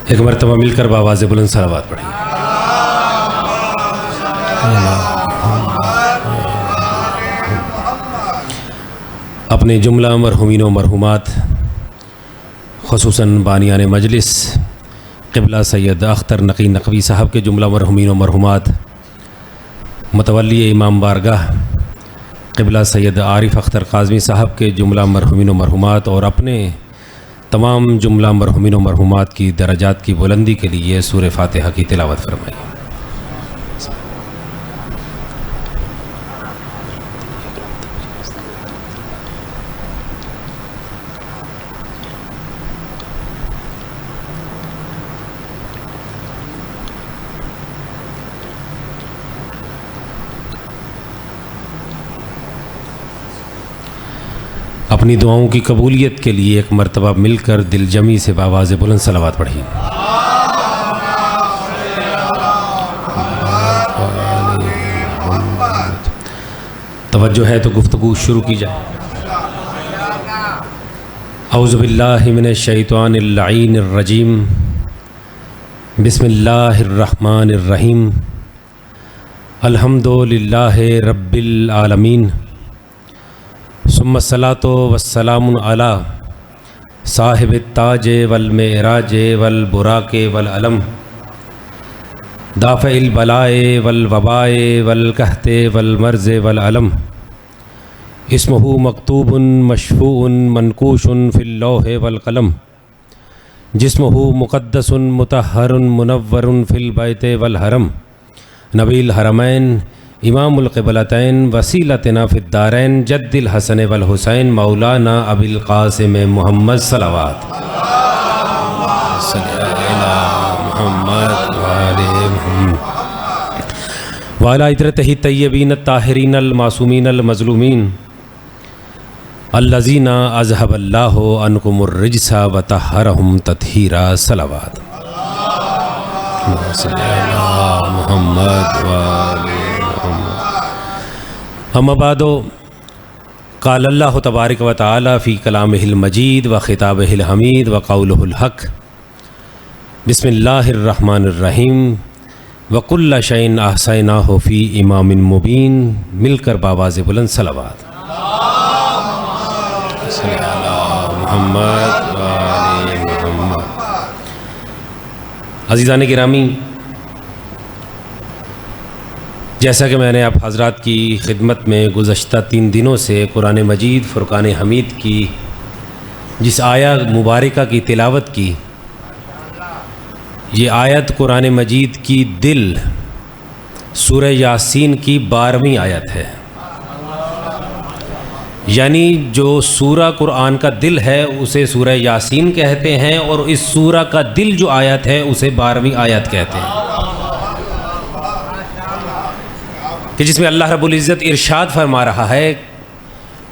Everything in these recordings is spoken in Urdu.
ایک مرتبہ مل کر بآواز بلند صلوات پڑھیے۔ اپنے جملہ مرحومین و مرحومات خصوصاً بانیان مجلس قبلہ سید اختر نقی نقوی صاحب کے جملہ مرحومین و مرحومات، متولی امام بارگاہ قبلہ سید عارف اختر کاظمی صاحب کے جملہ مرحومین و مرحومات، اور اپنے تمام جملہ مرحومین و مرحومات کی درجات کی بلندی کے لیے سورہ فاتحہ کی تلاوت فرمائیے۔ اپنی دعاؤں کی قبولیت کے لیے ایک مرتبہ مل کر دل جمی سے بآواز بلند صلوات پڑھیے۔ توجہ ہے تو گفتگو شروع کی جائے۔ اعوذ باللہ من الشیطان اللعین الرجیم، بسم اللہ الرحمن الرحیم، الحمد للہ رب العالمین، ثم الصلاۃ والسلام علی صاحب التاج والمعراج والبراق والعلم، دافع البلاء والوباء والقحط والمرض والعلم، اسمہ مکتوب مشفوع منقوش فی اللوح والقلم، جسمہ مقدس مطہر منور فی البیت والحرم، نبی الحرمین امام القبلتین وسیلتنا فی الدارین جد الحسن والحسین مولانا ابی القاسم محمد صلوات محمد وعلی عطرتہ الطیبین الطاہرین المعصومین المظلومین الذین اذھب اللہ عنکم الرجس وطہرہم تطہیرا صلوات محمد وعلی اما بعد، قال اللہ تبارک و تعالی فی کلامہ المجید و خطابہ الحمید و قولہ الحق، بسم اللہ الرحمن الرحیم، وکل شیء احصیناہ فی امام مبین، مل کر بآواز بلند صلوات۔ محمد وآل محمد۔ عزیزان گرامی، جیسا کہ میں نے آپ حضرات کی خدمت میں گزشتہ 3 دنوں سے قرآن مجید فرقان حمید کی جس آیت مبارکہ کی تلاوت کی، یہ آیت قرآن مجید کی دل سورہ یاسین کی 12ویں آیت ہے، یعنی جو سورہ قرآن کا دل ہے اسے سورہ یاسین کہتے ہیں، اور اس سورہ کا دل جو آیت ہے اسے 12ویں آیت کہتے ہیں، کہ جس میں اللہ رب العزت ارشاد فرما رہا ہے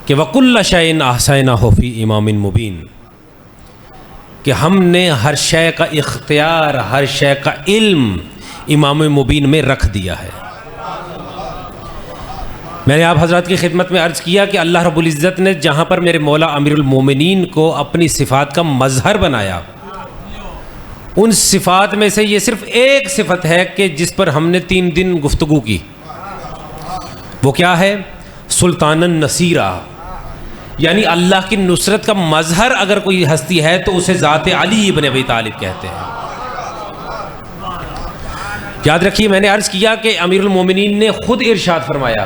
کہ وَكُلَّ شَيْءٍ أَحْصَيْنَاهُ فِي إِمَامٍ مُبِينٍ، کہ ہم نے ہر شے کا اختیار، ہر شے کا علم امام مبین میں رکھ دیا ہے۔ میں نے آپ حضرات کی خدمت میں عرض کیا کہ اللہ رب العزت نے جہاں پر میرے مولا امیر المومنین کو اپنی صفات کا مظہر بنایا، ان صفات میں سے یہ صرف ایک صفت ہے کہ جس پر ہم نے 3 دن گفتگو کی، وہ کیا ہے؟ سلطان النصیرہ، یعنی اللہ کی نصرت کا مظہر اگر کوئی ہستی ہے تو اسے ذات علی ابن ابی طالب کہتے ہیں۔ یاد رکھیے، میں نے عرض کیا کہ امیر المومنین نے خود ارشاد فرمایا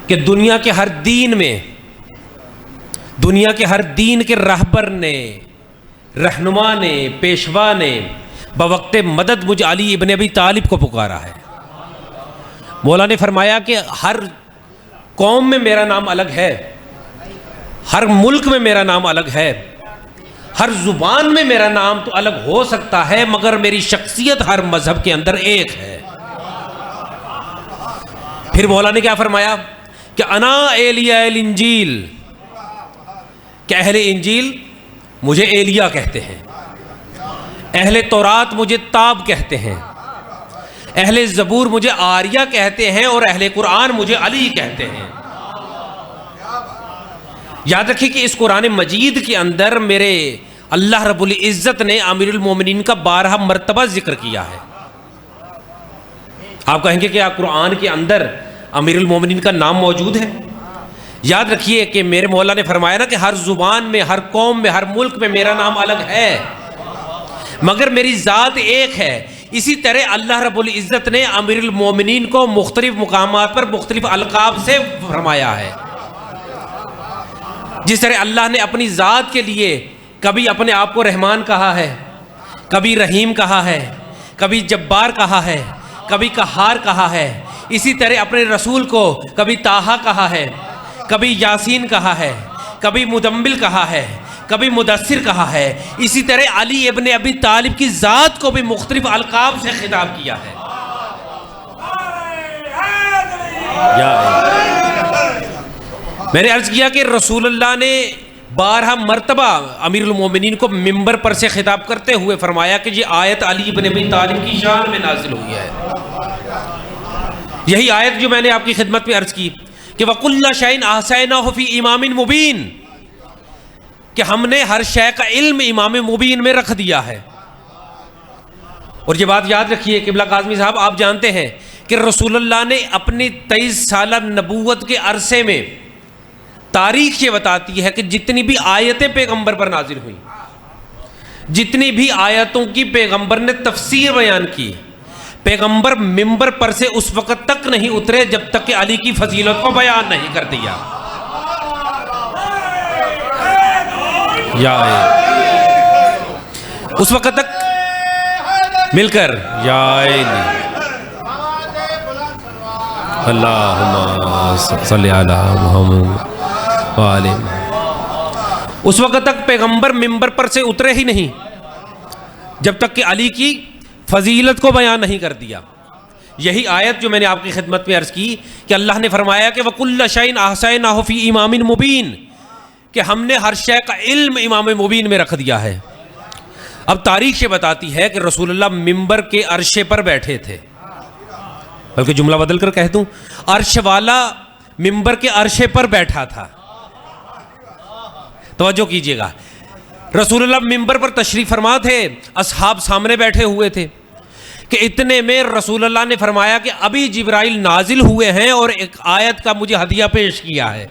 کہ دنیا کے ہر دین میں، دنیا کے ہر دین کے رہبر نے، رہنما نے، پیشوا نے بوقت مدد مجھ علی ابن ابی طالب کو پکارا ہے۔ مولا نے فرمایا کہ ہر قوم میں میرا نام الگ ہے، ہر ملک میں میرا نام الگ ہے، ہر زبان میں میرا نام تو الگ ہو سکتا ہے، مگر میری شخصیت ہر مذہب کے اندر ایک ہے۔ پھر مولا نے کیا فرمایا کہ انا ایلیا الانجیل، کہ اہل انجیل مجھے ایلیا کہتے ہیں، اہل تورات مجھے تاب کہتے ہیں، اہل زبور مجھے آریہ کہتے ہیں، اور اہل قرآن مجھے علی کہتے ہیں۔ یاد رکھیے کہ اس قرآن مجید کے اندر میرے اللہ رب العزت نے امیر المومنین کا 12 مرتبہ ذکر کیا ہے۔ آپ کہیں گے کیا قرآن کے اندر امیر المومنین کا نام موجود ہے؟ یاد رکھیے کہ میرے مولا نے فرمایا نا کہ ہر زبان میں، ہر قوم میں، ہر ملک میں میرا نام الگ ہے، مگر میری ذات ایک ہے۔ اسی طرح اللہ رب العزت نے امیر المومنین کو مختلف مقامات پر مختلف القاب سے فرمایا ہے۔ جس طرح اللہ نے اپنی ذات کے لیے کبھی اپنے آپ کو رحمان کہا ہے، کبھی رحیم کہا ہے، کبھی جبار کہا ہے، کبھی قہار کہا ہے، اسی طرح اپنے رسول کو کبھی طٰہٰ کہا ہے، کبھی یاسین کہا ہے، کبھی مدمل کہا ہے، کبھی مدثر کہا ہے۔ اسی طرح علی ابن ابی طالب کی ذات کو بھی مختلف القاب سے خطاب کیا ہے۔ میں نے عرض کیا کہ رسول اللہ نے 12 مرتبہ امیر المومنین کو ممبر پر سے خطاب کرتے ہوئے فرمایا کہ یہ آیت علی ابن ابی طالب کی شان میں نازل ہوئی ہے۔ یہی آیت جو میں نے آپ کی خدمت میں عرض کی کہ وَكُلَّ شَيْءٍ أَحْصَيْنَاهُ فِي إِمَامٍ مُبِينٍ، کہ ہم نے ہر شے کا علم امام مبین میں رکھ دیا ہے۔ اور یہ بات یاد رکھیے قبلہ کاظمی صاحب، آپ جانتے ہیں کہ رسول اللہ نے اپنی 23 سالہ نبوت کے عرصے میں تاریخ یہ بتاتی ہے کہ جتنی بھی آیتیں پیغمبر پر نازل ہوئیں، جتنی بھی آیتوں کی پیغمبر نے تفسیر بیان کی، پیغمبر ممبر پر سے اس وقت تک نہیں اترے جب تک کہ علی کی فضیلت کو بیان نہیں کر دیا۔ اس وقت تک مل کر یا اللہم صلی علی محمد وآلہ، اس وقت تک پیغمبر ممبر پر سے اترے ہی نہیں جب تک کہ علی کی فضیلت کو بیان نہیں کر دیا۔ یہی آیت جو میں نے آپ کی خدمت میں عرض کی کہ اللہ نے فرمایا کہ وَكُلَّ شَيْءٍ أَحْصَيْنَاهُ فِي إِمَامٍ مُبِينٍ، کہ ہم نے ہر شے کا علم امام مبین میں رکھ دیا ہے۔ اب تاریخ یہ بتاتی ہے کہ رسول اللہ ممبر کے عرشے پر بیٹھے تھے، بلکہ جملہ بدل کر کہہ دوں، عرش والا ممبر کے عرشے پر بیٹھا تھا۔ توجہ کیجئے گا، رسول اللہ ممبر پر تشریف فرما تھے، اصحاب سامنے بیٹھے ہوئے تھے کہ اتنے میں رسول اللہ نے فرمایا کہ ابھی جبرائیل نازل ہوئے ہیں اور ایک آیت کا مجھے ہدیہ پیش کیا ہے۔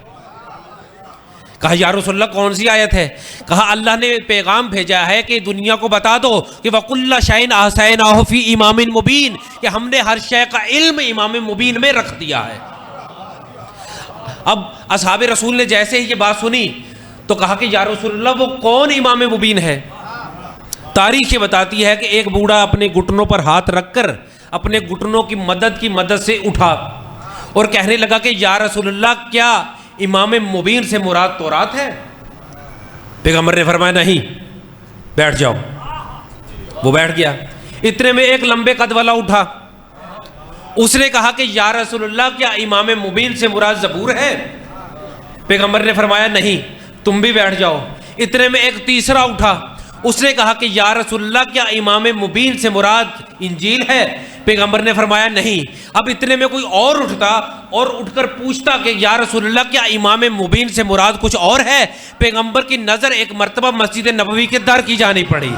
کہا یا رسول اللہ کون سی آیت ہے؟ کہا اللہ نے پیغام بھیجا ہے کہ دنیا کو بتا دو کہ وَكُلَّ شَيْءٍ أَحْصَيْنَاهُ فِي إِمَامٍ مُبِينٍ، کہ ہم نے ہر شے کا علم امام مبین میں رکھ دیا ہے۔ اب اصحاب رسول نے جیسے ہی یہ بات سنی تو کہا کہ یا رسول اللہ وہ کون امام مبین ہے؟ تاریخ یہ بتاتی ہے کہ ایک بوڑھا اپنے گھٹنوں پر ہاتھ رکھ کر اپنے گھٹنوں کی مدد سے اٹھا اور کہنے لگا کہ یا رسول اللہ کیا امام مبین سے مراد تورات ہے؟ پیغمبر نے فرمایا نہیں، بیٹھ جاؤ۔ وہ بیٹھ گیا۔ اتنے میں ایک لمبے قد والا اٹھا، اس نے کہا کہ یا رسول اللہ کیا امام مبین سے مراد زبور ہے؟ پیغمبر نے فرمایا نہیں، تم بھی بیٹھ جاؤ۔ اتنے میں ایک تیسرا اٹھا، اس نے کہا کہ یا رسول اللہ کیا امام مبین سے مراد انجیل ہے؟ پیغمبر نے فرمایا نہیں۔ اب اتنے میں کوئی اور اٹھتا اور اٹھ کر پوچھتا کہ یا رسول اللہ کیا امام مبین سے مراد کچھ اور ہے؟ پیغمبر کی نظر ایک مرتبہ مسجد نبوی کے در کی جانب پڑی۔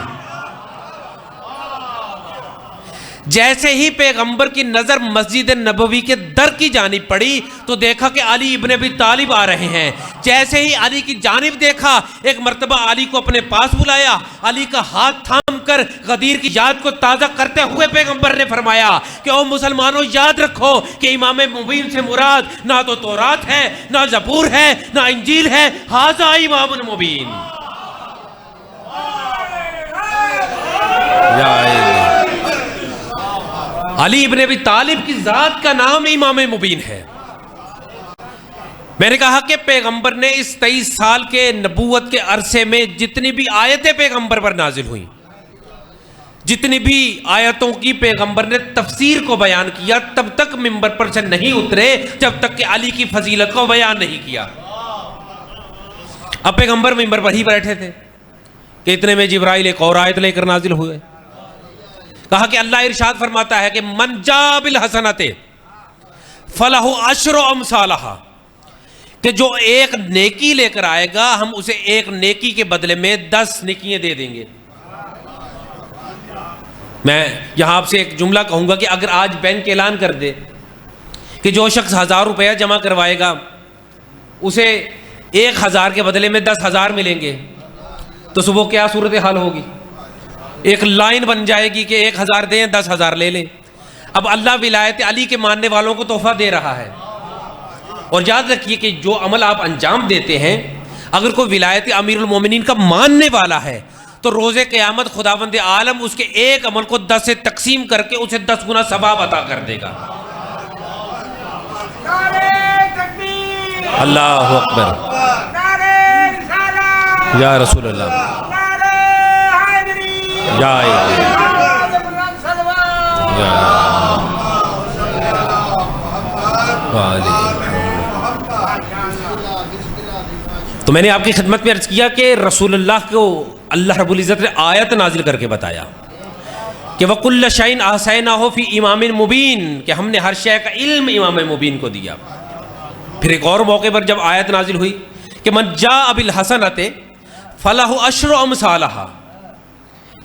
جیسے ہی پیغمبر کی نظر مسجد نبوی کے در کی جانب پڑی تو دیکھا کہ علی ابن ابی طالب آ رہے ہیں۔ جیسے ہی علی کی جانب دیکھا، ایک مرتبہ علی کو اپنے پاس بلایا، علی کا ہاتھ تھام کر غدیر کی یاد کو تازہ کرتے ہوئے پیغمبر نے فرمایا کہ او مسلمانوں یاد رکھو کہ امام مبین سے مراد نہ تو تورات ہے، نہ زبور ہے، نہ انجیل ہے، ھذا امام مبین۔ علی ابن ابی طالب کی ذات کا نام امام مبین ہے۔ میں نے کہا کہ پیغمبر نے اس 23 سال کے نبوت کے عرصے میں جتنی بھی آیتیں پیغمبر پر نازل ہوئیں، جتنی بھی آیتوں کی پیغمبر نے تفسیر کو بیان کیا، تب تک ممبر پر سے نہیں اترے جب تک کہ علی کی فضیلت کو بیان نہیں کیا۔ اب پیغمبر ممبر پر ہی بیٹھے تھے کہ اتنے میں جبرائیل ایک اور آیت لے کر نازل ہوئے۔ کہا کہ اللہ ارشاد فرماتا ہے کہ من جاء بالحسنۃ فلہ عشر امثالھا، کہ جو ایک نیکی لے کر آئے گا ہم اسے ایک نیکی کے بدلے میں 10 نیکیاں دے دیں گے۔ میں یہاں آپ سے ایک جملہ کہوں گا کہ اگر آج بینک اعلان کر دے کہ جو شخص 1000 روپیہ جمع کروائے گا اسے 1000 کے بدلے میں 10,000 ملیں گے، تو صبح کیا صورتحال ہوگی؟ ایک لائن بن جائے گی کہ 1000 دیں 10,000 لے لیں۔ اب اللہ ولایت علی کے ماننے والوں کو تحفہ دے رہا ہے، اور یاد رکھیے کہ جو عمل آپ انجام دیتے ہیں اگر کوئی ولایت امیر المومنین کا ماننے والا ہے تو روز قیامت خداوند عالم اس کے ایک عمل کو 10 سے تقسیم کر کے اسے 10 گنا ثواب عطا کر دے گا۔ اللہ اکبر، یا رسول اللہ، تو میں نے آپ کی خدمت میں عرض کیا کہ رسول اللہ کو اللہ رب العزت نے آیت نازل کر کے بتایا کہ وَكُلَّ شَيْءٍ أَحْصَيْنَاهُ فِي إِمَامٍ مُبِينٍ، کہ ہم نے ہر شے کا علم امام مبین کو دیا۔ پھر ایک اور موقع پر جب آیت نازل ہوئی کہ من جاء بالحسنۃ فلہ عشر امثالها،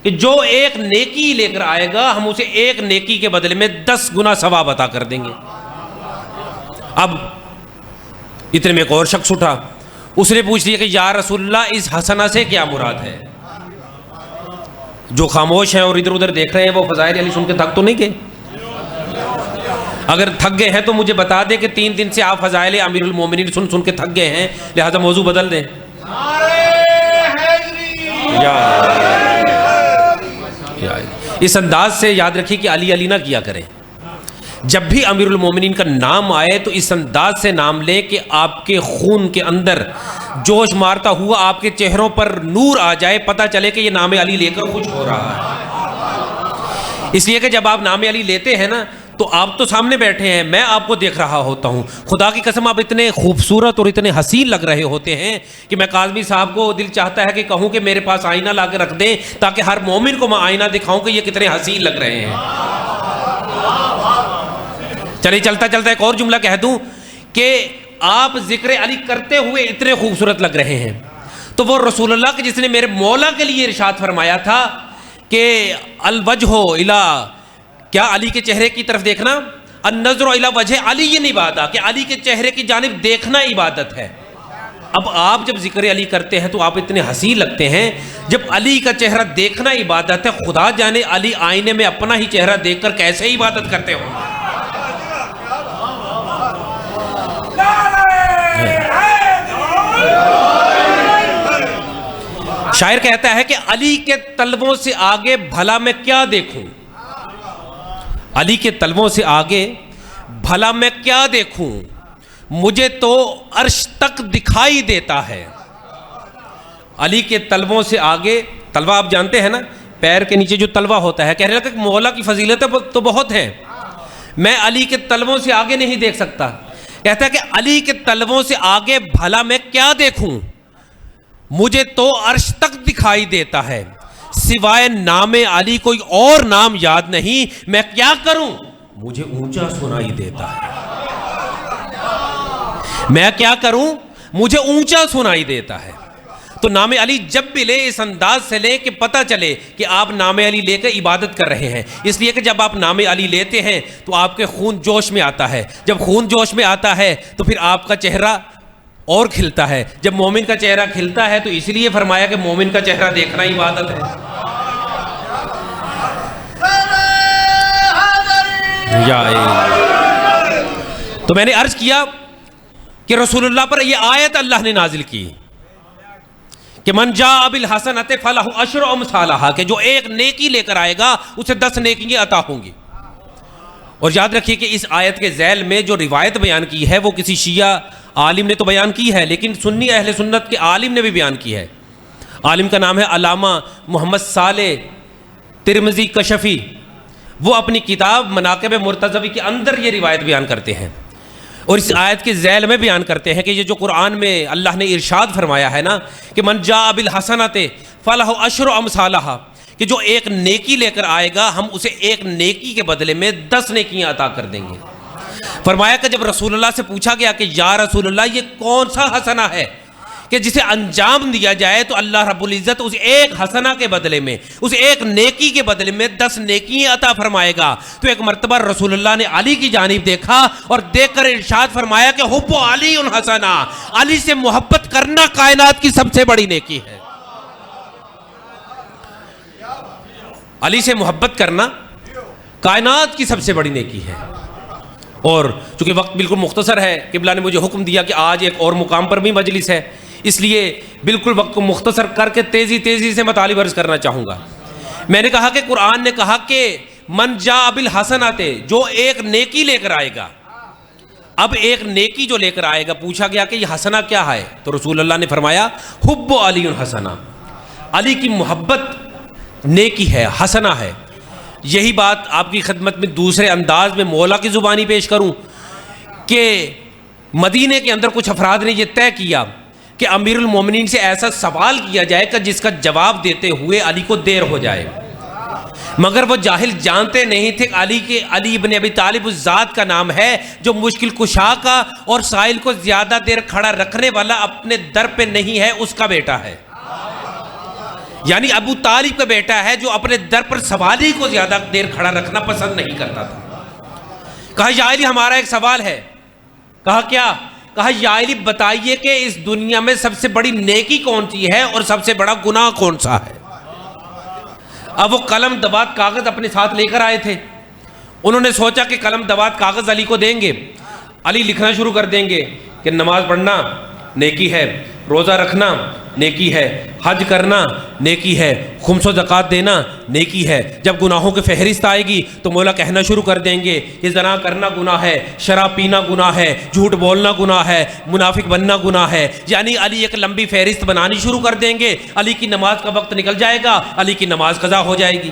کہ جو ایک نیکی لے کر آئے گا ہم اسے ایک نیکی کے بدلے میں 10 گنا ثواب عطا کر دیں گے۔ اب اتنے میں ایک اور شخص اٹھا، اس نے پوچھ لیا کہ یا رسول اللہ اس حسنہ سے کیا مراد ہے؟ جو خاموش ہیں اور ادھر ادھر دیکھ رہے ہیں وہ فضائل علی سن کے تھک تو نہیں گئے؟ اگر تھک گئے ہیں تو مجھے بتا دیں کہ 3 دن سے آپ فضائل امیر المومنین سن سن کے تھک گئے ہیں، لہذا موضوع بدل دیں۔ اس انداز سے یاد رکھیے کہ علی علی نہ کیا کریں۔ جب بھی امیر المومنین کا نام آئے تو اس انداز سے نام لے کہ آپ کے خون کے اندر جوش مارتا ہوا آپ کے چہروں پر نور آ جائے، پتہ چلے کہ یہ نام علی لے کر خوش ہو رہا ہے۔ اس لیے کہ جب آپ نام علی لیتے ہیں نا تو آپ تو سامنے بیٹھے ہیں، میں آپ کو دیکھ رہا ہوتا ہوں، خدا کی قسم آپ اتنے خوبصورت اور اتنے حسین لگ رہے ہوتے ہیں کہ میں کاظمی صاحب کو دل چاہتا ہے کہ کہوں کہ میرے پاس آئینہ لا کے رکھ دیں تاکہ ہر مومن کو میں آئینہ دکھاؤں کہ یہ کتنے حسین لگ رہے ہیں۔ چلیے چلتا چلتا ایک اور جملہ کہہ دوں کہ آپ ذکر علی کرتے ہوئے اتنے خوبصورت لگ رہے ہیں، تو وہ رسول اللہ کے جس نے میرے مولا کے لیے ارشاد فرمایا تھا کہ الوجہ الی، کیا علی کے چہرے کی طرف دیکھنا، النظر الی وجہ علی عبادہ، کہ علی کے چہرے کی جانب دیکھنا عبادت ہے۔ اب آپ جب ذکر علی کرتے ہیں تو آپ اتنے حسین لگتے ہیں، جب علی کا چہرہ دیکھنا عبادت ہے، خدا جانے علی آئینے میں اپنا ہی چہرہ دیکھ کر کیسے عبادت کرتے ہوں گے۔ شاعر کہتا ہے کہ علی کے طلبوں سے آگے بھلا میں کیا دیکھوں، علی کے طلبوں سے آگے بھلا میں کیا دیکھوں، مجھے تو عرش تک دکھائی دیتا ہے۔ علی کے طلبوں سے آگے، طلبہ آپ جانتے ہیں نا، پیر کے نیچے جو طلبہ ہوتا ہے، کہنے لگا کہ مولا کی فضیلتیں تو بہت ہیں، میں علی کے طلبوں سے آگے نہیں دیکھ سکتا۔ کہتا ہے کہ علی کے طلبوں سے آگے بھلا میں کیا دیکھوں، مجھے تو عرش تک دکھائی دیتا ہے، سوائے نام علی کوئی اور نام یاد نہیں، میں کیا کروں مجھے اونچا سنائی دیتا ہے، میں کیا کروں مجھے اونچا سنائی دیتا ہے۔ تو نام علی جب بھی لے اس انداز سے لے کہ پتہ چلے کہ آپ نام علی لے کر عبادت کر رہے ہیں، اس لیے کہ جب آپ نام علی لیتے ہیں تو آپ کے خون جوش میں آتا ہے، جب خون جوش میں آتا ہے تو پھر آپ کا چہرہ اور کھلتا ہے، جب مومن کا چہرہ کھلتا ہے تو اس لیے فرمایا کہ مومن کا چہرہ دیکھنا عبادت ہے۔ تو میں نے عرض کیا کہ رسول اللہ پر یہ آیت اللہ نے نازل کی کہ من جاء بالحسنۃ فلہ عشر امثالہا، کہ جو ایک نیکی لے کر آئے گا اسے 10 نیکیاں عطا ہوں گی۔ اور یاد رکھیے کہ اس آیت کے ذیل میں جو روایت بیان کی ہے وہ کسی شیعہ عالم نے تو بیان کی ہے، لیکن سنی اہل سنت کے عالم نے بھی بیان کی ہے۔ عالم کا نام ہے علامہ محمد صالح ترمذی کشفی، وہ اپنی کتاب مناقب مرتضوی کے اندر یہ روایت بیان کرتے ہیں، اور اس آیت کے ذیل میں بیان کرتے ہیں کہ یہ جو قرآن میں اللہ نے ارشاد فرمایا ہے نا کہ من جاء بالحسنۃ فلہ عشر امثالہا، کہ جو ایک نیکی لے کر آئے گا ہم اسے ایک نیکی کے بدلے میں 10 نیکیاں عطا کر دیں گے۔ فرمایا کہ جب رسول اللہ سے پوچھا گیا کہ یا رسول اللہ یہ کون سا حسنہ ہے کہ جسے انجام دیا جائے تو اللہ رب العزت اس ایک حسنہ کے بدلے میں، اس ایک نیکی کے بدلے میں 10 نیکیاں عطا فرمائے گا، تو ایک مرتبہ رسول اللہ نے علی کی جانب دیکھا اور دیکھ کر ارشاد فرمایا کہ حب علی حسنہ، علی سے محبت کرنا کائنات کی سب سے بڑی نیکی ہے۔ علی سے محبت کرنا کائنات کی سب سے بڑی نیکی ہے۔ اور چونکہ وقت بالکل مختصر ہے، قبلہ نے مجھے حکم دیا کہ آج ایک اور مقام پر بھی مجلس ہے، اس لیے بالکل وقت کو مختصر کر کے تیزی سے مطالب عرض کرنا چاہوں گا۔ میں نے کہا کہ قرآن نے کہا کہ من جاء بالحسنات، جو ایک نیکی لے کر آئے گا۔ اب ایک نیکی جو لے کر آئے گا، پوچھا گیا کہ یہ حسنہ کیا ہے، تو رسول اللہ نے فرمایا حب علی حسنہ، علی کی محبت نیکی ہے، حسنہ ہے۔ یہی بات آپ کی خدمت میں دوسرے انداز میں مولا کی زبانی پیش کروں کہ مدینے کے اندر کچھ افراد نے یہ طے کیا کہ امیر المومنین سے ایسا سوال کیا جائے کہ جس کا جواب دیتے ہوئے علی کو دیر ہو جائے، مگر وہ جاہل جانتے نہیں تھے کہ علی ابن ابی طالب اس ذات کا نام ہے جو مشکل کشا کا اور سائل کو زیادہ دیر کھڑا رکھنے والا اپنے در پہ نہیں ہے، اس کا بیٹا ہے۔ یعنی ابو طالب کا بیٹا ہے جو اپنے در پر سوالی کو زیادہ دیر کھڑا رکھنا پسند نہیں کرتا تھا۔ کہا یا علی ہمارا ایک سوال ہے۔ کہا کیا؟ کہا یا علی بتائیے کہ اس دنیا میں سب سے بڑی نیکی کون سی ہے اور سب سے بڑا گناہ کون سا ہے؟ اب وہ قلم دوات کاغذ اپنے ساتھ لے کر آئے تھے۔ انہوں نے سوچا کہ قلم دوات کاغذ علی کو دیں گے، علی لکھنا شروع کر دیں گے کہ نماز پڑھنا نیکی ہے، روزہ رکھنا نیکی ہے، حج کرنا نیکی ہے، خمس و زکوٰۃ دینا نیکی ہے۔ جب گناہوں کی فہرست آئے گی تو مولا کہنا شروع کر دیں گے کہ زنا کرنا گناہ ہے، شراب پینا گناہ ہے، جھوٹ بولنا گناہ ہے، منافق بننا گناہ ہے۔ یعنی علی ایک لمبی فہرست بنانی شروع کر دیں گے۔ علی کی نماز کا وقت نکل جائے گا، علی کی نماز قضا ہو جائے گی۔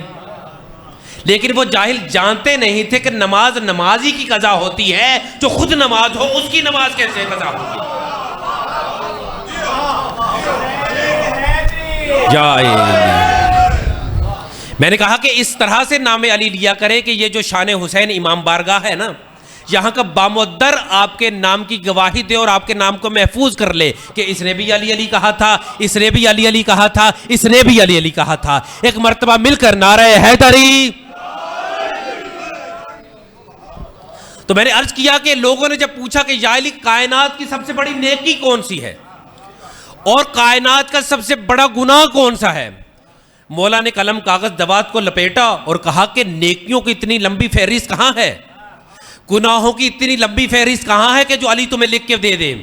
لیکن وہ جاہل جانتے نہیں تھے کہ نماز نمازی کی قضا ہوتی ہے، جو خود نماز ہو اس کی نماز کیسے قضا ہوگی؟ میں نے کہا کہ اس طرح سے نام علی لیا کرے کہ یہ جو شان حسین امام بارگاہ ہے نا، یہاں کا بامدر آپ کے نام کی گواہی دے اور آپ کے نام کو محفوظ کر لے کہ اس نے بھی علی علی کہا تھا، اس نے بھی علی علی کہا تھا، اس نے بھی علی علی کہا تھا۔ ایک مرتبہ مل کر نعرہ حیدری۔ تو میں نے عرض کیا کہ لوگوں نے جب پوچھا کہ یا علی کائنات کی سب سے بڑی نیکی کون سی ہے اور کائنات کا سب سے بڑا گناہ کون سا ہے، مولا نے قلم کاغذ دوات کو لپیٹا اور کہا کہ نیکیوں کی اتنی لمبی فہرست کہاں ہے، گناہوں کی اتنی لمبی فہرست کہاں ہے کہ جو علی تمہیں لکھ کے دے دے۔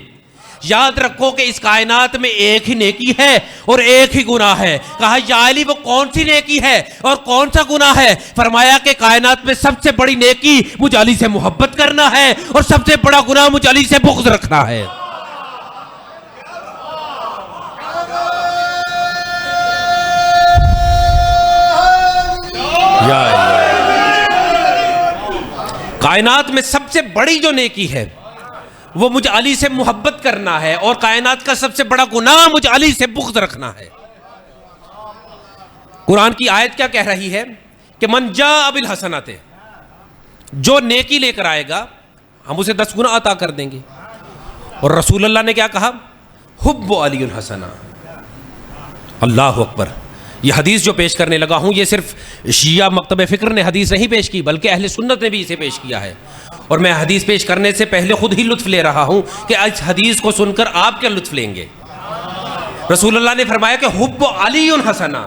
یاد رکھو کہ اس کائنات میں ایک ہی نیکی ہے اور ایک ہی گناہ ہے۔ کہا یا علی وہ کون سی نیکی ہے اور کون سا گناہ ہے؟ فرمایا کہ کائنات میں سب سے بڑی نیکی مجھ علی سے محبت کرنا ہے اور سب سے بڑا گناہ مجھ علی سے بغض رکھنا ہے۔ کائنات میں سب سے بڑی جو نیکی ہے وہ مجھ علی سے محبت کرنا ہے اور کائنات کا سب سے بڑا گناہ مجھ علی سے بغض رکھنا ہے۔ قرآن کی آیت کیا کہہ رہی ہے کہ من جاء بالحسنات، جو نیکی لے کر آئے گا ہم اسے 10 گنا عطا کر دیں گے۔ اور رسول اللہ نے کیا کہا؟ حب علی الحسنہ۔ اللہ اکبر۔ یہ حدیث جو پیش کرنے لگا ہوں یہ صرف شیعہ مکتب فکر نے حدیث نہیں پیش کی بلکہ اہل سنت نے بھی اسے پیش کیا ہے، اور میں حدیث پیش کرنے سے پہلے خود ہی لطف لے رہا ہوں کہ اس حدیث کو سن کر آپ کیا لطف لیں گے۔ رسول اللہ نے فرمایا کہ حب علی حسنہ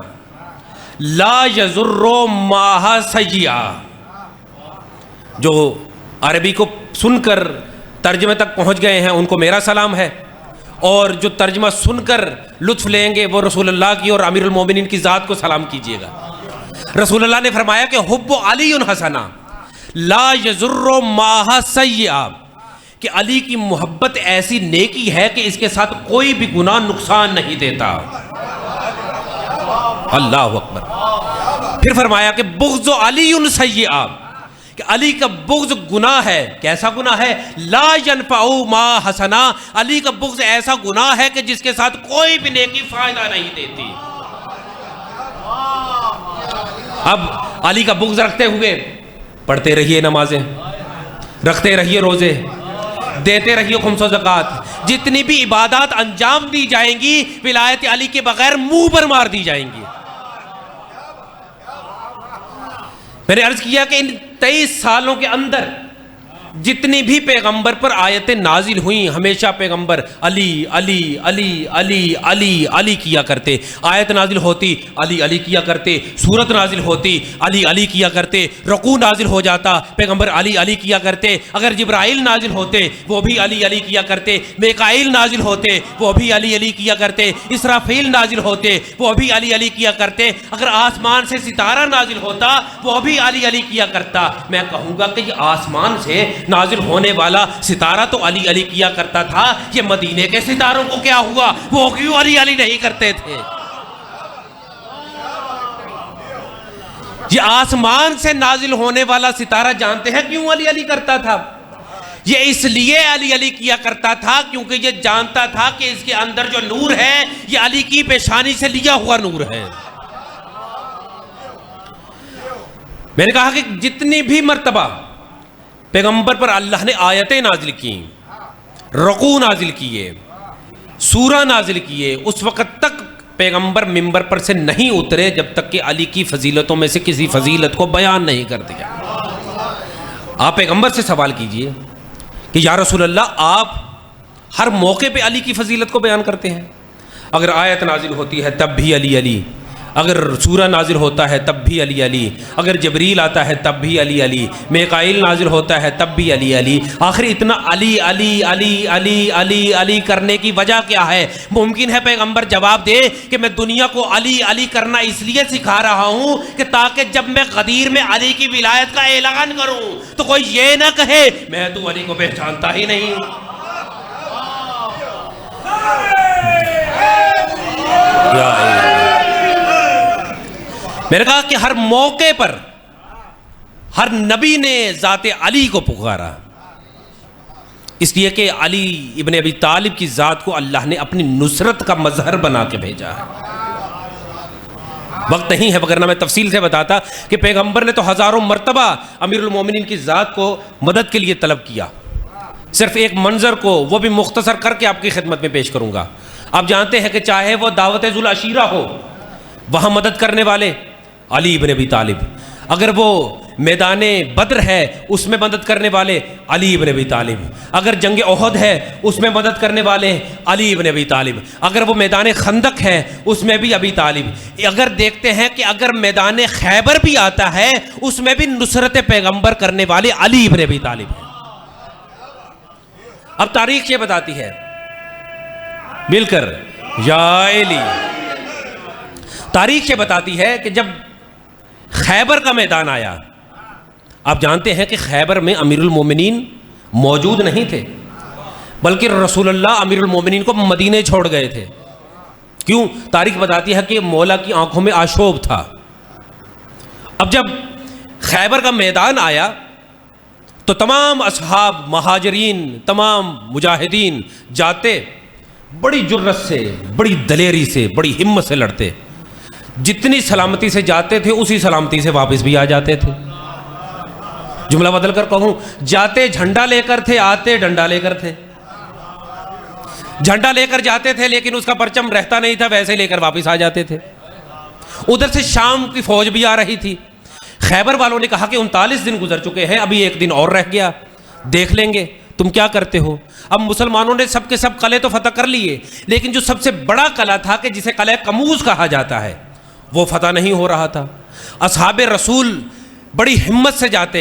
لا یضر ماہ سیئا۔ جو عربی کو سن کر ترجمے تک پہنچ گئے ہیں ان کو میرا سلام ہے، اور جو ترجمہ سن کر لطف لیں گے وہ رسول اللہ کی اور امیر المومنین کی ذات کو سلام کیجیے گا۔ رسول اللہ نے فرمایا کہ حب علی حسنہ لا یضر ماہ سیئا، کہ علی کی محبت ایسی نیکی ہے کہ اس کے ساتھ کوئی بھی گناہ نقصان نہیں دیتا۔ اللہ اکبر۔ پھر فرمایا کہ بغض علی سیئا، کہ علی کا بغض گناہ ہے۔ کیسا گناہ ہے؟ لا ینفع ما حسنا، علی کا بغض ایسا گناہ ہے کہ جس کے ساتھ کوئی بھی نیکی فائدہ نہیں دیتی۔ اب علی کا بغض رکھتے ہوئے پڑھتے رہیے نمازیں، رکھتے رہیے روزے، دیتے رہیے خمس و زکوٰۃ، جتنی بھی عبادات انجام دی جائیں گی ولایت علی کے بغیر منہ پر مار دی جائیں گی۔ میں نے عرض کیا کہ ان 23 سالوں کے اندر جتنی بھی پیغمبر پر آیتیں نازل ہوئیں ہمیشہ پیغمبر علی علی علی علی علی علی کیا کرتے، آیت نازل ہوتی علی علی کیا کرتے، سورت نازل ہوتی علی علی کیا کرتے، رکوع نازل ہو جاتا پیغمبر علی علی کیا کرتے، اگر جبرائیل نازل ہوتے وہ بھی علی علی کیا کرتے، میکائیل نازل ہوتے وہ بھی علی علی کیا کرتے، اسرافیل نازل ہوتے وہ بھی علی علی کیا کرتے، اگر آسمان سے ستارہ نازل ہوتا وہ بھی علی علی کیا کرتا۔ میں کہوں گا کہ یہ آسمان سے نازل ہونے والا ستارہ تو علی علی کیا کرتا تھا، یہ مدینے کے ستاروں کو کیا ہوا، وہ کیوں علی علی نہیں کرتے تھے؟ یہ آسمان سے نازل ہونے والا ستارہ جانتے ہیں کیوں علی علی کرتا تھا؟ یہ اس لیے علی علی کیا کرتا تھا کیونکہ یہ جانتا تھا کہ اس کے اندر جو نور ہے یہ علی کی پیشانی سے لیا ہوا نور ہے۔ میں نے کہا کہ جتنی بھی مرتبہ پیغمبر پر اللہ نے آیتیں نازل کی، رکوع نازل کیے، سورہ نازل کیے، اس وقت تک پیغمبر منبر پر سے نہیں اترے جب تک کہ علی کی فضیلتوں میں سے کسی فضیلت کو بیان نہیں کر دیا۔ آپ پیغمبر سے سوال کیجئے کہ یا رسول اللہ آپ ہر موقع پہ علی کی فضیلت کو بیان کرتے ہیں؟ اگر آیت نازل ہوتی ہے تب بھی علی علی، اگر سورہ نازل ہوتا ہے تب بھی علی علی، اگر جبریل آتا ہے تب بھی علی علی، میکائیل نازل ہوتا ہے تب بھی علی علی، آخر اتنا علی علی علی علی علی علی کرنے کی وجہ کیا ہے؟ ممکن ہے پیغمبر جواب دے کہ میں دنیا کو علی علی کرنا اس لیے سکھا رہا ہوں کہ تاکہ جب میں غدیر میں علی کی ولایت کا اعلان کروں تو کوئی یہ نہ کہے میں تو علی کو پہچانتا ہی نہیں ہوں۔ میں نے کہا کہ ہر موقع پر ہر نبی نے ذات علی کو پکارا، اس لیے کہ علی ابن ابی طالب کی ذات کو اللہ نے اپنی نصرت کا مظہر بنا کے بھیجا ہے۔ وقت نہیں ہے وگرنہ میں تفصیل سے بتاتا کہ پیغمبر نے تو ہزاروں مرتبہ امیر المومنین کی ذات کو مدد کے لیے طلب کیا۔ صرف ایک منظر کو وہ بھی مختصر کر کے آپ کی خدمت میں پیش کروں گا۔ آپ جانتے ہیں کہ چاہے وہ دعوت ذو العشیرہ ہو وہاں مدد کرنے والے علی ابن ابی طالب، اگر وہ میدان بدر ہے اس میں مدد کرنے والے علی ابن ابی طالب، اگر جنگ احد ہے اس میں مدد کرنے والے علی ابن ابی طالب، اگر وہ میدان خندق ہے اس میں بھی ابی طالب، اگر دیکھتے ہیں کہ اگر میدان خیبر بھی آتا ہے اس میں بھی نصرت پیغمبر کرنے والے علی ابن ابی طالب ہیں۔ اب تاریخ یہ بتاتی ہے مل کر یا علی، تاریخ یہ بتاتی ہے کہ جب خیبر کا میدان آیا، آپ جانتے ہیں کہ خیبر میں امیر المومنین موجود نہیں تھے بلکہ رسول اللہ امیر المومنین کو مدینے چھوڑ گئے تھے۔ کیوں؟ تاریخ بتاتی ہے کہ مولا کی آنکھوں میں آشوب تھا۔ اب جب خیبر کا میدان آیا تو تمام اصحاب مہاجرین، تمام مجاہدین جاتے بڑی جرت سے، بڑی دلیری سے، بڑی ہمت سے لڑتے، جتنی سلامتی سے جاتے تھے اسی سلامتی سے واپس بھی آ جاتے تھے۔ جملہ بدل کر کہوں، جاتے جھنڈا لے کر تھے، آتے ڈنڈا لے کر تھے۔ جھنڈا لے کر جاتے تھے لیکن اس کا پرچم رہتا نہیں تھا، ویسے لے کر واپس آ جاتے تھے۔ ادھر سے شام کی فوج بھی آ رہی تھی۔ خیبر والوں نے کہا کہ 39 دن گزر چکے ہیں، ابھی ایک دن اور رہ گیا، دیکھ لیں گے تم کیا کرتے ہو۔ اب مسلمانوں نے سب کے سب قلعے تو فتح کر لیے لیکن جو سب سے بڑا قلعہ تھا کہ جسے قلعہ کموز کہا جاتا ہے وہ فتح نہیں ہو رہا تھا۔ اصحاب رسول بڑی ہمت سے جاتے،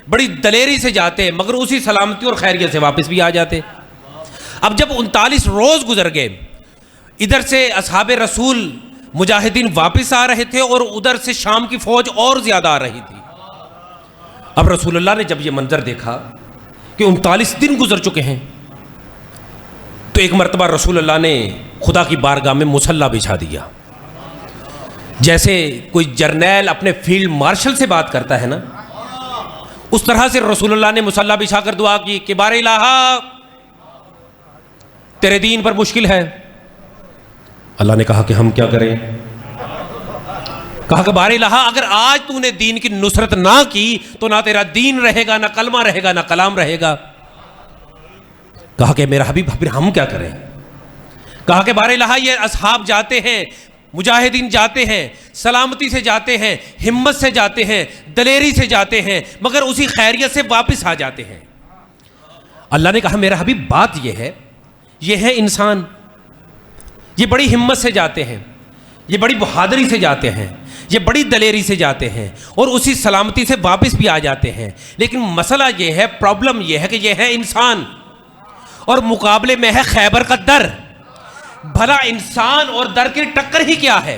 بڑی دلیری سے جاتے، مگر اسی سلامتی اور خیریت سے واپس بھی آ جاتے۔ اب جب 39 روز گزر گئے، ادھر سے اصحاب رسول مجاہدین واپس آ رہے تھے اور ادھر سے شام کی فوج اور زیادہ آ رہی تھی۔ اب رسول اللہ نے جب یہ منظر دیکھا کہ 39 دن گزر چکے ہیں تو ایک مرتبہ رسول اللہ نے خدا کی بارگاہ میں مصلی بچھا دیا۔ جیسے کوئی جرنیل اپنے فیلڈ مارشل سے بات کرتا ہے نا، اس طرح سے رسول اللہ نے مصلی بچھا کر دعا کی کہ بار الہ تیرے دین پر مشکل ہے۔ اللہ نے کہا کہ ہم کیا کریں؟ کہا کہ بار الہ اگر آج تو نے دین کی نصرت نہ کی تو نہ تیرا دین رہے گا، نہ کلمہ رہے گا، نہ کلام رہے گا۔ کہا کہ میرا حبیب پھر ہم کیا کریں؟ کہا کہ بار الہ یہ اصحاب جاتے ہیں، مجاہدین جاتے ہیں، سلامتی سے جاتے ہیں، ہمت سے جاتے ہیں، دلیری سے جاتے ہیں، مگر اسی خیریت سے واپس آ جاتے ہیں۔ اللہ نے کہا میرا حبیب بات یہ ہے انسان، یہ بڑی ہمت سے جاتے ہیں، یہ بڑی بہادری سے جاتے ہیں، یہ بڑی دلیری سے جاتے ہیں اور اسی سلامتی سے واپس بھی آ جاتے ہیں، لیکن مسئلہ یہ ہے، پرابلم یہ ہے کہ یہ ہے انسان اور مقابلے میں ہے خیبر کا در۔ بھلا انسان اور در کی ٹکر ہی کیا ہے؟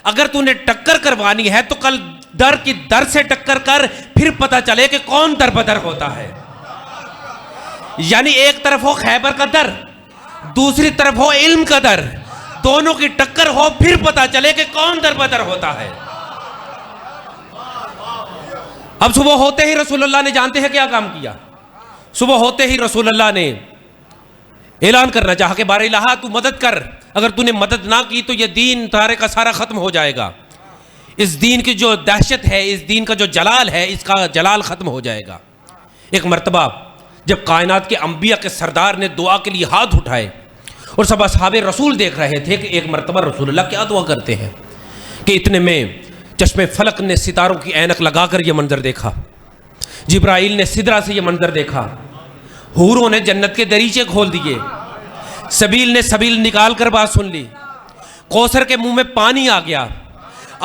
اگر تو نے ٹکر کروانی ہے تو کل در کی در سے ٹکر کر، پھر پتہ چلے کہ کون در بدر ہوتا ہے۔ یعنی ایک طرف ہو خیبر کا در، دوسری طرف ہو علم کا در، دونوں کی ٹکر ہو، پھر پتہ چلے کہ کون در بدر ہوتا ہے۔ اب صبح ہوتے ہی رسول اللہ نے جانتے ہیں کیا کام کیا؟ صبح ہوتے ہی رسول اللہ نے اعلان کرنا چاہا کہ بار الہ تو مدد کر، اگر تو نے مدد نہ کی تو یہ دین سارے کا سارا ختم ہو جائے گا، اس دین کی جو دہشت ہے، اس دین کا جو جلال ہے، اس کا جلال ختم ہو جائے گا۔ ایک مرتبہ جب کائنات کے انبیاء کے سردار نے دعا کے لیے ہاتھ اٹھائے اور سب اصحاب رسول دیکھ رہے تھے کہ ایک مرتبہ رسول اللہ کیا دعا کرتے ہیں، کہ اتنے میں چشم فلک نے ستاروں کی اینک لگا کر یہ منظر دیکھا، جبرائیل نے سدرہ سے یہ منظر دیکھا، حوروں نے جنت کے دریچے کھول دیے، سبیل نے سبیل نکال کر بات سن لی، کوثر کے منہ میں پانی آ گیا۔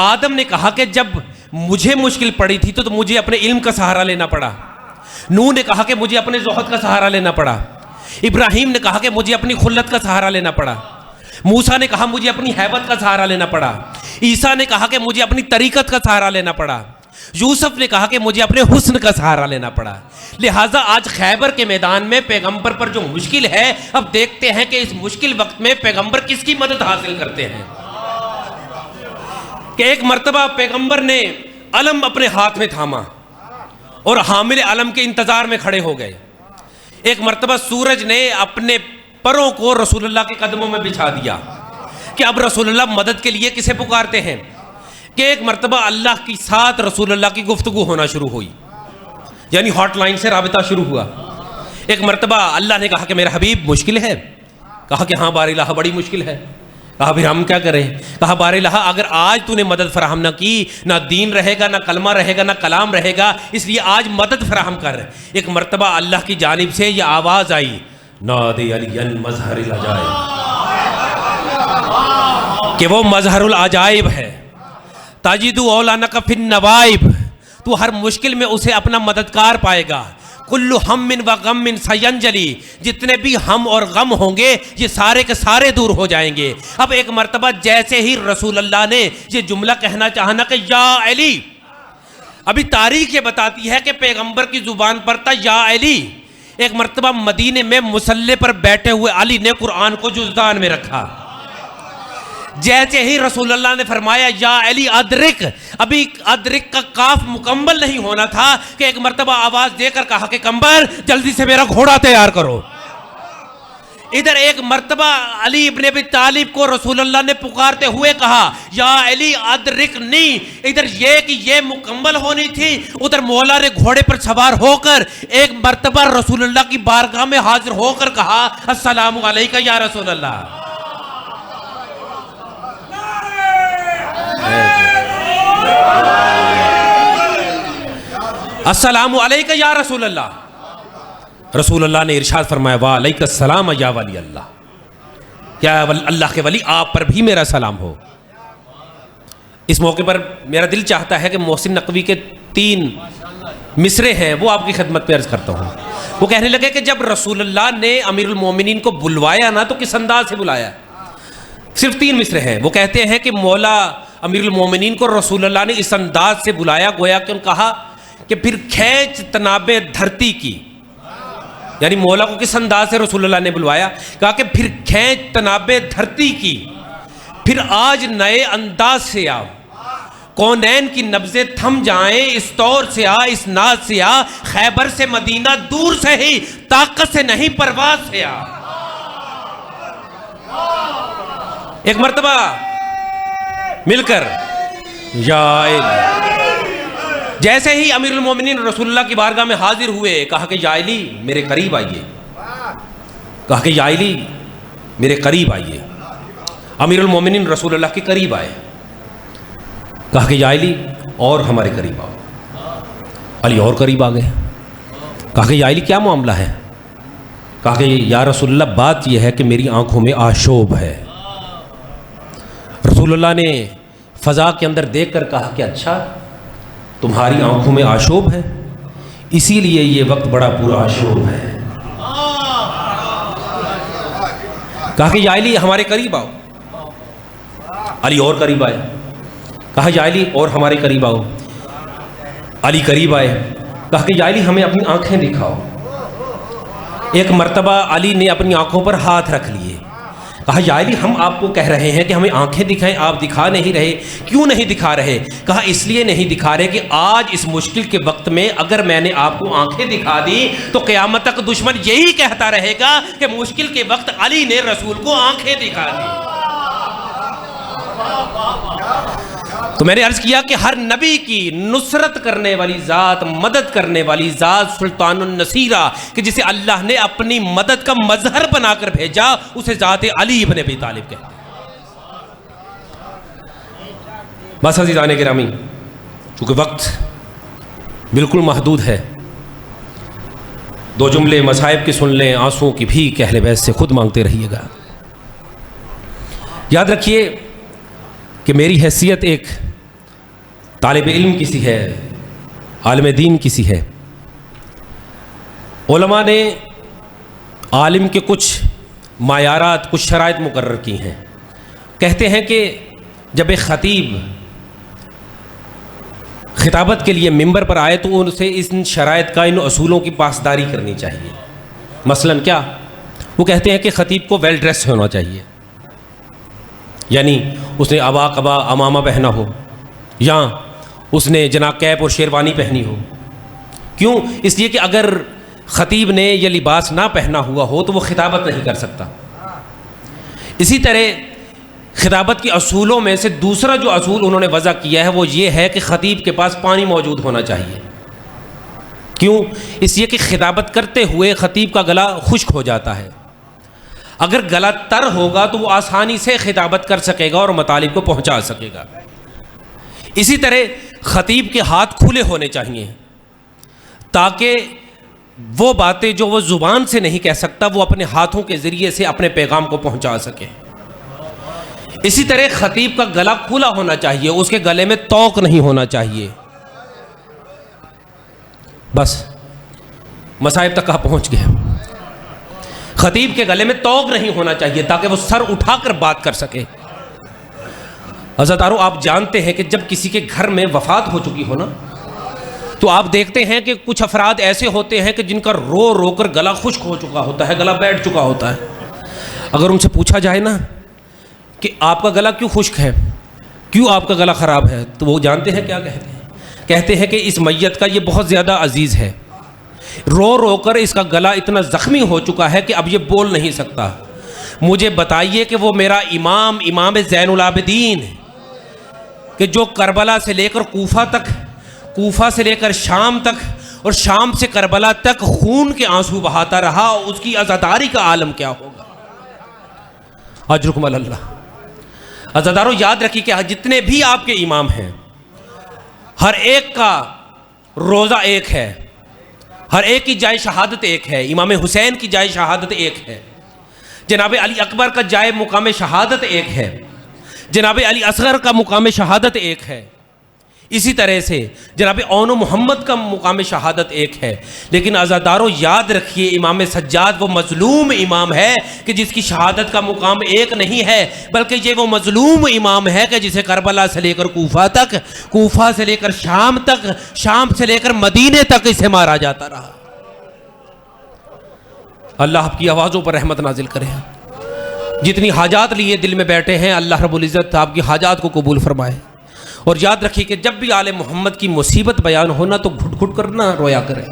آدم نے کہا کہ جب مجھے مشکل پڑی تھی تو مجھے اپنے علم کا سہارا لینا پڑا، نوح نے کہا کہ مجھے اپنے زہد کا سہارا لینا پڑا، ابراہیم نے کہا کہ مجھے اپنی خلت کا سہارا لینا پڑا، موسیٰ نے کہا مجھے اپنی ہیبت کا سہارا لینا پڑا، عیسیٰ نے کہا کہ مجھے اپنی طریقت کا سہارا لینا پڑا، یوسف نے کہا کہ مجھے اپنے حسن کا سہارا لینا پڑا۔ لہٰذا آج خیبر کے میدان میں پیغمبر پر جو مشکل ہے، اب دیکھتے ہیں کہ اس مشکل وقت میں پیغمبر کس کی مدد حاصل کرتے ہیں۔ کہ ایک مرتبہ پیغمبر نے علم اپنے ہاتھ میں تھاما اور حامل علم کے انتظار میں کھڑے ہو گئے۔ ایک مرتبہ سورج نے اپنے پروں کو رسول اللہ کے قدموں میں بچھا دیا کہ اب رسول اللہ مدد کے لیے کسے پکارتے ہیں۔ کہ ایک مرتبہ اللہ کی ساتھ رسول اللہ کی گفتگو ہونا شروع ہوئی، یعنی ہاٹ لائن سے رابطہ شروع ہوا۔ ایک مرتبہ اللہ نے کہا کہ میرا حبیب مشکل ہے، کہا کہ ہاں بار الہ بڑی مشکل ہے۔ کہا پھر ہم کیا کریں؟ کہا بار الہ اگر آج تو نے مدد فراہم نہ کی، نہ دین رہے گا، نہ کلمہ رہے گا، نہ کلام رہے گا، اس لیے آج مدد فراہم کر۔ ایک مرتبہ اللہ کی جانب سے یہ آواز آئی، نادی علی مظہر العجائب، کہ وہ مظہر العجائب ہے، تجد اولانک فی النوائب، تو ہر مشکل میں اسے اپنا مددگار پائے گا۔ کل ہم و غم سینجلی، جتنے بھی ہم اور غم ہوں گے یہ سارے کے سارے دور ہو جائیں گے۔ اب ایک مرتبہ جیسے ہی رسول اللہ نے یہ جملہ کہنا چاہا نا کہ یا علی، ابھی تاریخ یہ بتاتی ہے کہ پیغمبر کی زبان پر تھا یا علی۔ ایک مرتبہ مدینے میں مصلی پر بیٹھے ہوئے علی نے قرآن کو جزدان میں رکھا، جیسے ہی رسول اللہ نے فرمایا یا علی ادرک، ابھی ادرک کا کاف مکمل نہیں ہونا تھا کہ ایک مرتبہ آواز دے کر کہا کہ کمبر جلدی سے میرا گھوڑا تیار کرو۔ ادھر ایک مرتبہ علی ابن ابی طالب کو رسول اللہ نے پکارتے ہوئے کہا یا علی ادرکنی، ادھر یہ کہ یہ مکمل ہونی تھی، ادھر مولا نے گھوڑے پر سوار ہو کر ایک مرتبہ رسول اللہ کی بارگاہ میں حاضر ہو کر کہا السلام علیکہ یا رسول اللہ۔ السلام علیکہ یا رسول اللہ۔ رسول اللہ نے ارشاد فرمایا وعلیکہ السلام یا ولی اللہ، کیا اللہ کے ولی آپ پر بھی میرا سلام ہو۔ اس موقع پر میرا دل چاہتا ہے کہ محسن نقوی کے 3 مصرے ہیں وہ آپ کی خدمت پہ عرض کرتا ہوں۔ وہ کہنے لگے کہ جب رسول اللہ نے امیر المومنین کو بلوایا نا تو کس انداز سے بلایا؟ صرف 3 مصرے ہیں۔ وہ کہتے ہیں کہ مولا امیر المومنین کو رسول اللہ نے اس انداز سے بلایا گویا کہ انہوں نے کہا کہ پھر کھینچ تناب دھرتی کی، یعنی مولا کو کس انداز سے رسول اللہ نے بلوایا؟ کہا کہ پھر کھینچ تناب دھرتی کی، پھر آج نئے انداز سے آ، کونین کی نبضیں تھم جائیں، اس طور سے آ، اس ناز سے آ، خیبر سے مدینہ دور سے ہی، طاقت سے نہیں پرواز سے آ۔ ایک مرتبہ مل کر یا علی۔ جیسے ہی امیر المومنین رسول اللہ کی بارگاہ میں حاضر ہوئے، کہا کہ یا علی میرے قریب آئیے، کہا کہ یا علی میرے قریب آئیے۔ امیر المومنین رسول اللہ کے قریب آئے، کہا کہ یا علی اور ہمارے قریب آؤ۔ علی اور قریب آ گئے، کہا کہ یا علی کیا معاملہ ہے؟ کہا کہ یا رسول اللہ بات یہ ہے کہ میری آنکھوں میں آشوب ہے۔ رسول اللہ نے فضا کے اندر دیکھ کر کہا کہ اچھا تمہاری آنکھوں میں آشوب ہے، اسی لیے یہ وقت بڑا پورا آشوب ہے۔ کہا کہ یا علی ہمارے قریب آؤ۔ علی اور قریب آئے، کہا یا علی اور ہمارے قریب آؤ۔ علی قریب آئے، کہا کہ یا علی ہمیں اپنی آنکھیں دکھاؤ۔ ایک مرتبہ علی نے اپنی آنکھوں پر ہاتھ رکھ لیے، کہا یا علی ہم آپ کو کہہ رہے ہیں کہ ہمیں آنکھیں دکھائیں، آپ دکھا نہیں رہے، کیوں نہیں دکھا رہے؟ کہا اس لیے نہیں دکھا رہے کہ آج اس مشکل کے وقت میں اگر میں نے آپ کو آنکھیں دکھا دی تو قیامت تک دشمن یہی کہتا رہے گا کہ مشکل کے وقت علی نے رسول کو آنکھیں دکھا دی۔ تو میں نے عرض کیا کہ ہر نبی کی نصرت کرنے والی ذات، مدد کرنے والی ذات سلطان النصیرہ، کہ جسے اللہ نے اپنی مدد کا مظہر بنا کر بھیجا، اسے ذات علی ابن ابی طالب کہتے ہیں۔ بس عزیزان گرامی، چونکہ وقت بالکل محدود ہے، دو جملے مصائب کے سن لیں، آنسوں کی بھی اہل بیت سے خود مانگتے رہیے گا۔ یاد رکھیے کہ میری حیثیت ایک طالب علم کی سی ہے، عالم دین کی سی ہے۔ علماء نے عالم کے کچھ معیارات، کچھ شرائط مقرر کی ہیں۔ کہتے ہیں کہ جب ایک خطیب خطابت کے لیے ممبر پر آئے تو اسے ان شرائط کا، ان اصولوں کی پاسداری کرنی چاہیے۔ مثلاً کیا؟ وہ کہتے ہیں کہ خطیب کو ویل ڈریس ہونا چاہیے، یعنی اس نے عبا قبا امامہ پہنا ہو، یا اس نے جناب کیپ اور شیروانی پہنی ہو۔ کیوں؟ اس لیے کہ اگر خطیب نے یہ لباس نہ پہنا ہوا ہو تو وہ خطابت نہیں کر سکتا۔ اسی طرح خطابت کے اصولوں میں سے دوسرا جو اصول انہوں نے وضع کیا ہے وہ یہ ہے کہ خطیب کے پاس پانی موجود ہونا چاہیے۔ کیوں؟ اس لیے کہ خطابت کرتے ہوئے خطیب کا گلا خشک ہو جاتا ہے۔ اگر گلا تر ہوگا تو وہ آسانی سے خطابت کر سکے گا اور مطالب کو پہنچا سکے گا۔ اسی طرح خطیب کے ہاتھ کھلے ہونے چاہیے تاکہ وہ باتیں جو وہ زبان سے نہیں کہہ سکتا وہ اپنے ہاتھوں کے ذریعے سے اپنے پیغام کو پہنچا سکے۔ اسی طرح خطیب کا گلا کھلا ہونا چاہیے، اس کے گلے میں توق نہیں ہونا چاہیے۔ بس مصائب تک کہاں پہنچ گئے؟ خطیب کے گلے میں توق نہیں ہونا چاہیے تاکہ وہ سر اٹھا کر بات کر سکے۔ عزیزارو، آپ جانتے ہیں کہ جب کسی کے گھر میں وفات ہو چکی ہو نا تو آپ دیکھتے ہیں کہ کچھ افراد ایسے ہوتے ہیں کہ جن کا رو رو کر گلا خشک ہو چکا ہوتا ہے، گلا بیٹھ چکا ہوتا ہے۔ اگر ان سے پوچھا جائے نا کہ آپ کا گلا کیوں خشک ہے، کیوں آپ کا گلا خراب ہے، تو وہ جانتے ہیں کیا کہتے ہیں؟ کہتے ہیں کہ اس میت کا یہ بہت زیادہ عزیز ہے، رو رو کر اس کا گلا اتنا زخمی ہو چکا ہے کہ اب یہ بول نہیں سکتا۔ مجھے بتائیے کہ وہ میرا امام زین العابدین کہ جو کربلا سے لے کر کوفہ تک، کوفہ سے لے کر شام تک اور شام سے کربلا تک خون کے آنسو بہاتا رہا، اس کی عزاداری کا عالم کیا ہوگا؟ اجرکم اللہ۔ عزادارو، یاد رکھیے کہ جتنے بھی آپ کے امام ہیں ہر ایک کا روزہ ایک ہے، ہر ایک کی جائے شہادت ایک ہے۔ امام حسین کی جائے شہادت ایک ہے، جناب علی اکبر کا جائے مقام شہادت ایک ہے، جناب علی اصغر کا مقام شہادت ایک ہے، اسی طرح سے جناب اون و محمد کا مقام شہادت ایک ہے۔ لیکن عزادارو یاد رکھیے، امام سجاد وہ مظلوم امام ہے کہ جس کی شہادت کا مقام ایک نہیں ہے، بلکہ یہ وہ مظلوم امام ہے کہ جسے کربلا سے لے کر کوفہ تک، کوفہ سے لے کر شام تک، شام سے لے کر مدینے تک اسے مارا جاتا رہا۔ اللہ آپ کی آوازوں پر رحمت نازل کرے۔ جتنی حاجات لیے دل میں بیٹھے ہیں، اللہ رب العزت آپ کی حاجات کو قبول فرمائے۔ اور یاد رکھیے کہ جب بھی آل محمد کی مصیبت بیان ہونا تو گھٹ گھٹ کر نہ رویا کرے،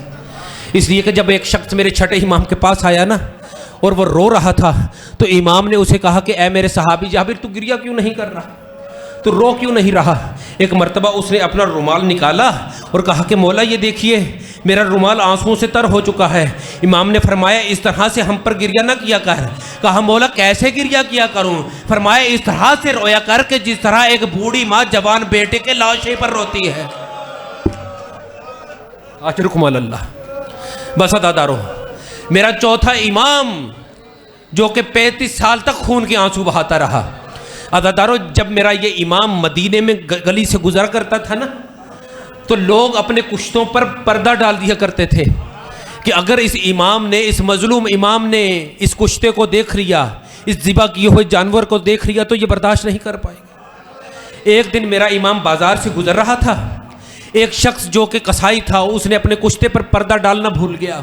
اس لیے کہ جب ایک شخص میرے چھٹے امام کے پاس آیا نا اور وہ رو رہا تھا تو امام نے اسے کہا کہ اے میرے صحابی جابر، تو گریہ کیوں نہیں کر رہا؟ تو رو کیوں نہیں رہا؟ ایک مرتبہ اس نے اپنا رومال نکالا اور کہا کہ مولا یہ دیکھیے میرا رومال آنسوؤں سے تر ہو چکا ہے۔ امام نے فرمایا اس طرح سے ہم پر گریہ نہ کیا کر۔ کہا مولا کیسے گریہ کیا کروں؟ فرمایا اس طرح سے رویا کر کہ جس طرح ایک بوڑھی ماں جوان بیٹے کے لاشے پر روتی ہے۔ اجرکم اللہ۔ بس عزادارو، میرا چوتھا امام جو کہ 35 سال تک خون کے آنسو بہاتا رہا۔ عزادارو، جب میرا یہ امام مدینے میں گلی سے گزرا کرتا تھا نا، تو لوگ اپنے کشتوں پر پردہ ڈال دیا کرتے تھے کہ اگر اس امام نے، اس مظلوم امام نے اس کشتے کو دیکھ لیا، اس ذبح کیے ہوئے جانور کو دیکھ لیا تو یہ برداشت نہیں کر پائے گا۔ ایک دن میرا امام بازار سے گزر رہا تھا، ایک شخص جو کہ قصائی تھا اس نے اپنے کشتے پر پردہ ڈالنا بھول گیا،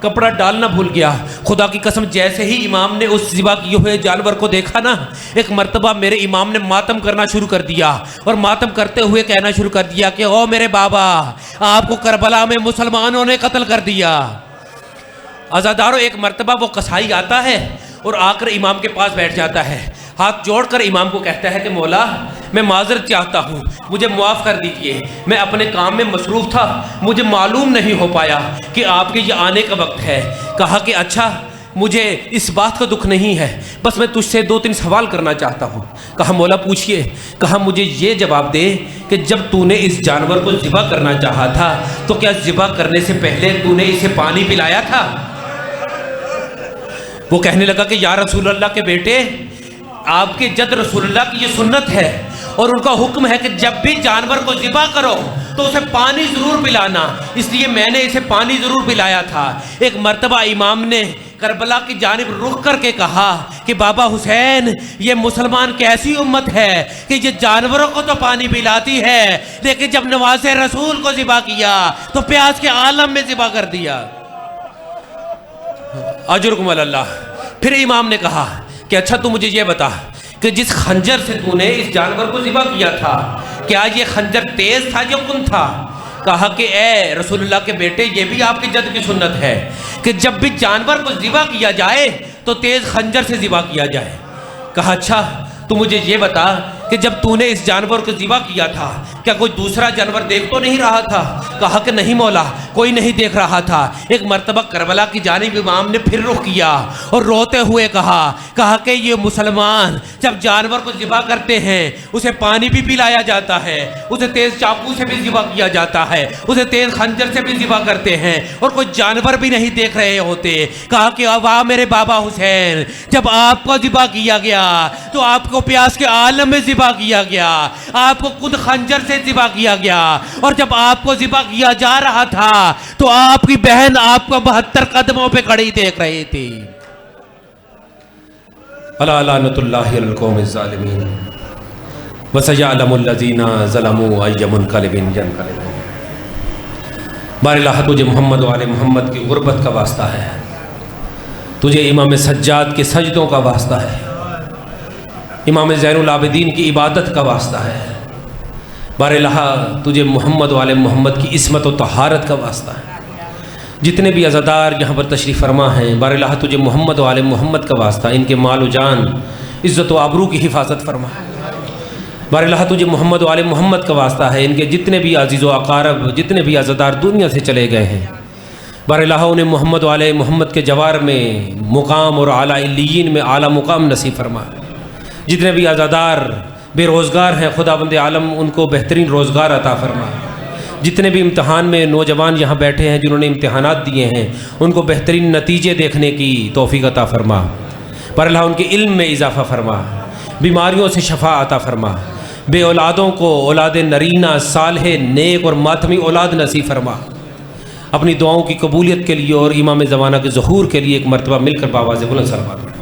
کپڑا ڈالنا بھول گیا۔ خدا کی قسم جیسے ہی امام نے اس ذبح کیے ہوئے جانور کو دیکھا نا، ایک مرتبہ میرے امام نے ماتم کرنا شروع کر دیا، اور ماتم کرتے ہوئے کہنا شروع کر دیا کہ او میرے بابا، آپ کو کربلا میں مسلمانوں نے قتل کر دیا۔ عزادارو، ایک مرتبہ وہ قصائی آتا ہے اور آ کر امام کے پاس بیٹھ جاتا ہے، ہاتھ جوڑ کر امام کو کہتا ہے کہ مولا میں معذرت چاہتا ہوں، مجھے معاف کر دیجئے، میں اپنے کام میں مصروف تھا، مجھے معلوم نہیں ہو پایا کہ آپ کے یہ آنے کا وقت ہے۔ کہا کہ اچھا، مجھے اس بات کا دکھ نہیں ہے، بس میں تجھ سے 2-3 سوال کرنا چاہتا ہوں۔ کہا مولا پوچھئے۔ کہا مجھے یہ جواب دے کہ جب تو نے اس جانور کو ذبح کرنا چاہا تھا تو کیا ذبح کرنے سے پہلے تو نے اسے پانی پلایا تھا؟ وہ کہنے لگا کہ یا رسول اللہ کے بیٹے، آپ کے جد رسول اللہ کی یہ سنت ہے اور ان کا حکم ہے کہ جب بھی جانور کو ذبح کرو تو اسے پانی ضرور پلانا، اس لیے میں نے اسے پانی ضرور پلایا تھا۔ ایک مرتبہ امام نے کربلا کی جانب رخ کر کے کہا کہ بابا حسین، یہ مسلمان کیسی امت ہے کہ یہ جانوروں کو تو پانی پلاتی ہے لیکن جب نواز رسول کو ذبح کیا تو پیاس کے عالم میں ذبح کر دیا۔ اجرکم اللہ۔ پھر امام نے کہا کہ اچھا تو مجھے یہ بتا کہ جس خنجر سے تو نے اس جانور کو ذبح کیا تھا، کیا یہ خنجر تیز تھا یا کن تھا؟ کہا کہ اے رسول اللہ کے بیٹے، یہ بھی آپ کی جد کی سنت ہے کہ جب بھی جانور کو ذبح کیا جائے تو تیز خنجر سے ذبح کیا جائے۔ کہا اچھا تو مجھے یہ بتا کہ جب تو نے اس جانور کو ذبح کیا تھا کیا کوئی دوسرا جانور دیکھ تو نہیں رہا تھا؟ کہا کہ نہیں مولا، کوئی نہیں دیکھ رہا تھا۔ ایک مرتبہ کربلا کی جانب امام نے پھر رخ کیا اور روتے ہوئے کہا کہ یہ مسلمان جب جانور کو ذبح کرتے ہیں اسے پانی بھی پلایا جاتا ہے، اسے تیز چاقو سے بھی ذبح کیا جاتا ہے، اسے تیز خنجر سے بھی ذبح کرتے ہیں اور کوئی جانور بھی نہیں دیکھ رہے ہوتے۔ کہا کہ واہ میرے بابا حسین، جب آپ کو ذبح کیا گیا تو آپ کو پیاس کے عالم میں ذبح کیا گیا، آپ کو خود خنجر سے ذبح کیا گیا، اور جب آپ کو ذبح کیا جا رہا تھا تو آپ کی بہن آپ کو 72 قدموں پہ کھڑی دیکھ رہی تھی۔ الا لعنۃ اللہ علی القوم الظالمین وسیعلم الذین ظلموا ای منقلب ینقلبون۔ بار الہ تجھے محمد و آل محمد کی غربت کا واسطہ ہے، تجھے امام سجاد کے سجدوں کا واسطہ ہے، امام زین العابدین کی عبادت کا واسطہ ہے، بار الہ تجھے محمد و آل محمد کی عصمت و طہارت کا واسطہ ہے۔ جتنے بھی عزادار یہاں پر تشریف فرما ہیں، بار الہ تجھے محمد و آل محمد کا واسطہ، ان کے مال و جان، عزت و آبرو کی حفاظت فرما۔ بار الہ تجھے محمد و آل محمد کا واسطہ ہے، ان کے جتنے بھی عزیز و اقارب، جتنے بھی عزادار دنیا سے چلے گئے ہیں، بار الہ انہیں محمد و آل محمد کے جوار میں مقام اور اعلیٰ علیین میں اعلیٰ مقام نصیب فرما۔ جتنے بھی عزادار بے روزگار ہیں، خدا بند عالم ان کو بہترین روزگار عطا فرما۔ جتنے بھی امتحان میں نوجوان یہاں بیٹھے ہیں جنہوں نے امتحانات دیے ہیں، ان کو بہترین نتیجے دیکھنے کی توفیق عطا فرما۔ بار الہ ان کے علم میں اضافہ فرما، بیماریوں سے شفا عطا فرما، بے اولادوں کو اولاد نرینہ صالح نیک اور ماتمی اولاد نصیب فرما۔ اپنی دعاؤں کی قبولیت کے لیے اور امام زمانہ کے ظہور کے لیے ایک مرتبہ مل کر باواز بلند صلوات پڑھیں۔